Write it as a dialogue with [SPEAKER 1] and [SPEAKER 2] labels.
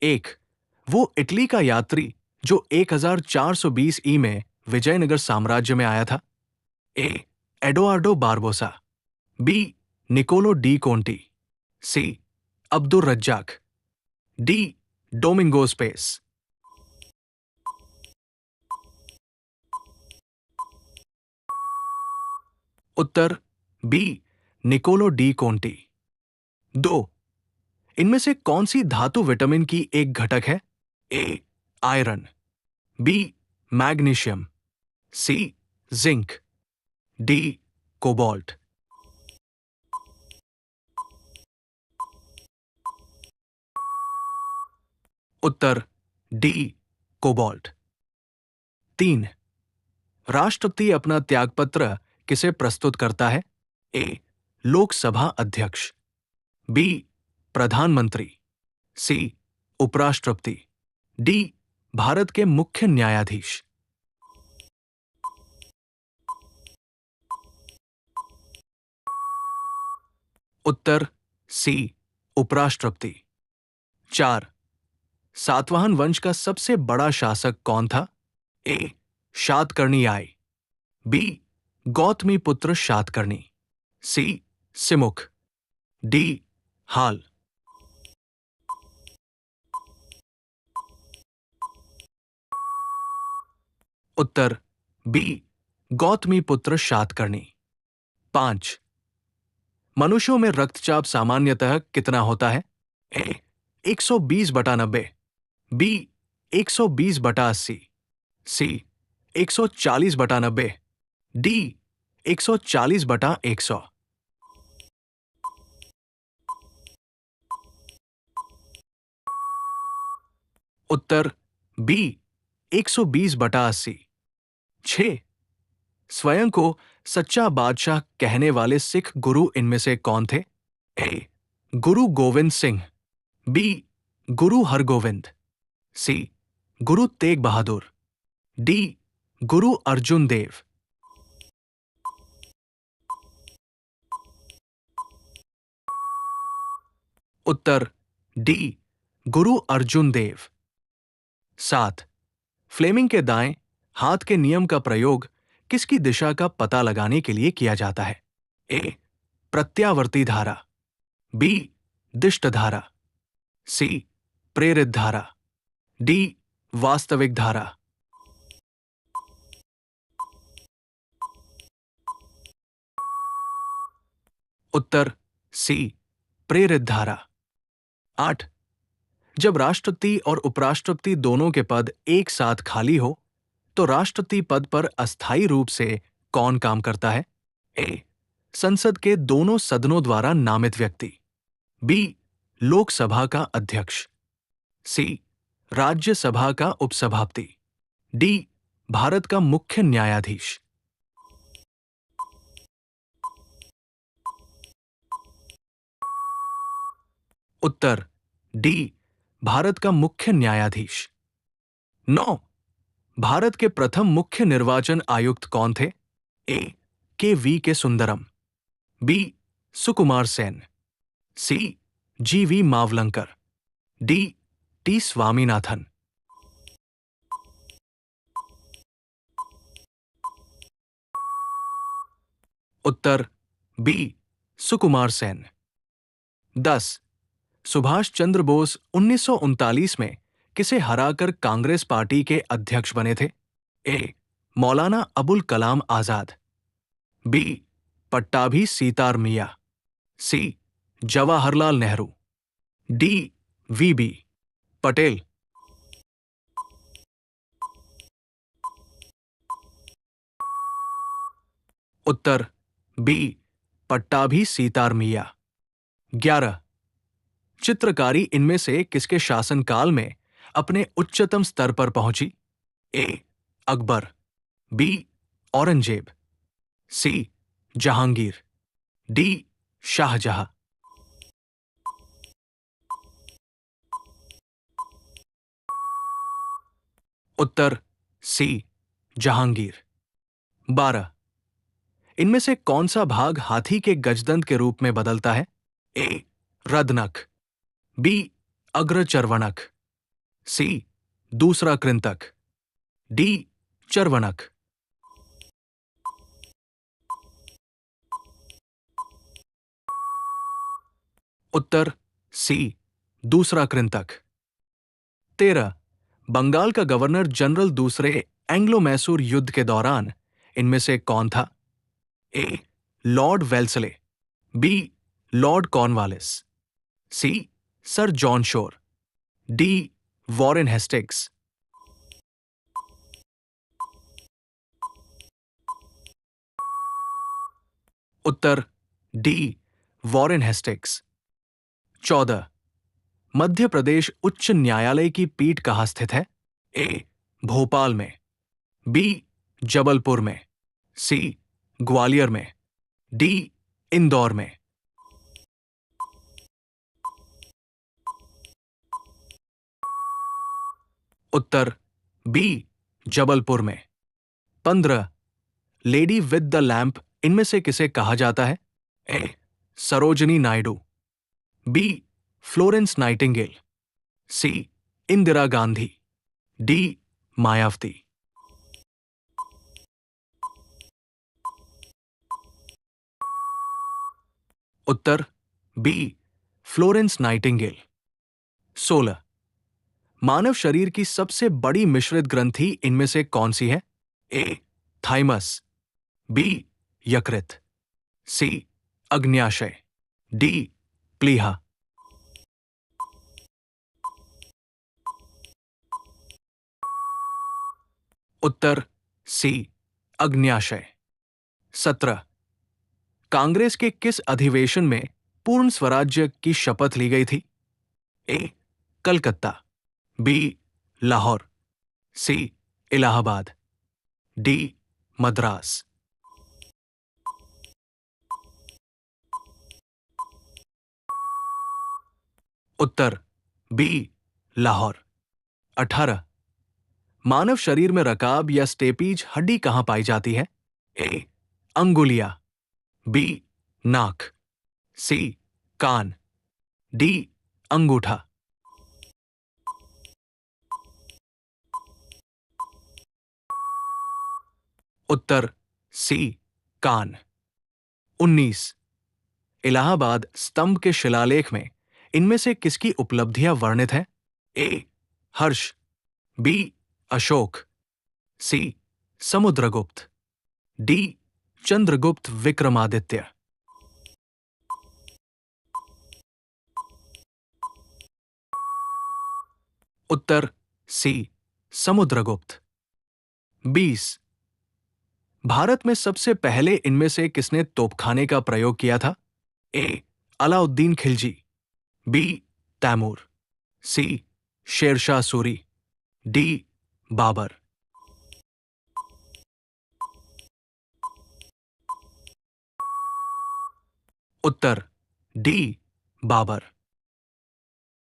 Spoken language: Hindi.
[SPEAKER 1] एक, वो इटली का यात्री जो 1420 ई में विजयनगर साम्राज्य में आया था। A, Eduardo Barbosa. B, Niccolo de Conti. C, Abdul Razzaq. D, Domingo स्पेस। उत्तर बी, निकोलो डी कोंटी। दो, इनमें से कौन सी धातु विटामिन की एक घटक है? A, iron. B, magnesium. C, zinc. D, cobalt. उत्तर डी, कोबाल्ट। तीन, राष्ट्रपति अपना त्यागपत्र किसे प्रस्तुत करता है? ए, लोकसभा अध्यक्ष। बी, प्रधानमंत्री। सी, उपराष्ट्रपति। डी, भारत के मुख्य न्यायाधीश। उत्तर सी, उपराष्ट्रपति। चार, सातवाहन वंश का सबसे बड़ा शासक कौन था? ए, शातकर्णी आय। बी, गौतमी पुत्र शातकर्णी। सी, सिमुख। डी, हाल। उत्तर बी, गौतमी पुत्र शातकर्णी। पांच, मनुष्यों में रक्तचाप सामान्यतः कितना होता है? ए, 120/90। बी, 120/80। सी, 140/90। डी, 140/100। उत्तर बी, 120/80। 6, स्वयं को सच्चा बादशाह कहने वाले सिख गुरु इनमें से कौन थे? ए, गुरु गोविंद सिंह। बी, गुरु हरगोविंद। सी, गुरु तेग बहादुर। डी, गुरु अर्जुन देव। उत्तर डी, गुरु अर्जुन देव। 7, फ्लेमिंग के दाएं हाथ के नियम का प्रयोग किसकी दिशा का पता लगाने के लिए किया जाता है? ए, प्रत्यावर्ती धारा। बी, दिष्ट धारा। सी, प्रेरित धारा। डी, वास्तविक धारा। उत्तर सी, प्रेरित धारा। 8, जब राष्ट्रपति और उपराष्ट्रपति दोनों के पद एक साथ खाली हो तो राष्ट्रपति पद पर अस्थायी रूप से कौन काम करता है? ए, संसद के दोनों सदनों द्वारा नामित व्यक्ति। बी, लोकसभा का अध्यक्ष। सी, राज्यसभा का उपसभापति। डी, भारत का मुख्य न्यायाधीश। उत्तर डी, भारत का मुख्य न्यायाधीश। 9, भारत के प्रथम मुख्य निर्वाचन आयुक्त कौन थे? A, K Sundaram. B, Sukumar Sen. C, G Mavalankar. D, T Swaminathan. उत्तर बी, सुकुमार सेन। 10, सुभाष चंद्र बोस 1939 में किसे हराकर कांग्रेस पार्टी के अध्यक्ष बने थे? A, Maulana Abul Kalam Azad. B, Pattabhi Sitaramayya. C, Jawaharlal Nehru. D, V Patel. उत्तर बी, पट्टाभी सीतार मिया। 11, चित्रकारी इनमें से किसके शासनकाल में अपने उच्चतम स्तर पर पहुंची? ए, अकबर। बी, औरंगजेब। सी, जहांगीर। डी, शाहजहां। उत्तर सी, जहांगीर। 12, इनमें से कौन सा भाग हाथी के गजदंत के रूप में बदलता है? ए, रदनख। बी, अग्रचर्वणक। सी दूसरा कृंतक, डी चरवणक। उत्तर सी दूसरा कृंतक। 13 बंगाल का गवर्नर जनरल दूसरे एंग्लो मैसूर युद्ध के दौरान इनमें से कौन था? A Lord Wellesley, B Lord Cornwallis, C Sir John Shore, D Warren Hastings. उत्तर D Warren Hastings. 14 Madhya Pradesh उच्च न्यायालय की पीठ कहाँ स्थित है? ए भोपाल में, बी जबलपुर में, सी ग्वालियर में, डी इंदौर में। उत्तर बी जबलपुर में। 15 लेडी विद द लैंप इनमें से किसे कहा जाता है? A Sarojini Naidu, B Florence Nightingale, C Indira Gandhi, D Mayawati. उत्तर बी फ्लोरेंस नाइटिंगेल। 16 मानव शरीर की सबसे बड़ी मिश्रित ग्रंथि इनमें से कौन सी है? ए थाइमस, बी यकृत, सी अग्न्याशय, डी प्लीहा। उत्तर सी अग्न्याशय। 17 कांग्रेस के किस अधिवेशन में पूर्ण स्वराज्य की शपथ ली गई थी? ए कलकत्ता, बी लाहौर, सी इलाहाबाद, डी मद्रास। उत्तर बी लाहौर। 18 मानव शरीर में रकाब या स्टेपीज हड्डी कहां पाई जाती है? ए अंगुलिया, बी नाक, सी कान, डी अंगूठा। उत्तर सी कान। 19 इलाहाबाद स्तंभ के शिलालेख में इनमें से किसकी उपलब्धियां वर्णित हैं? ए हर्ष, बी अशोक, सी समुद्रगुप्त, डी चंद्रगुप्त विक्रमादित्य। उत्तर सी समुद्रगुप्त। 20 भारत में सबसे पहले इनमें से किसने तोपखाने का प्रयोग किया था? ए अलाउद्दीन खिलजी, बी तैमूर, सी शेरशाह सूरी, डी बाबर। उत्तर डी बाबर।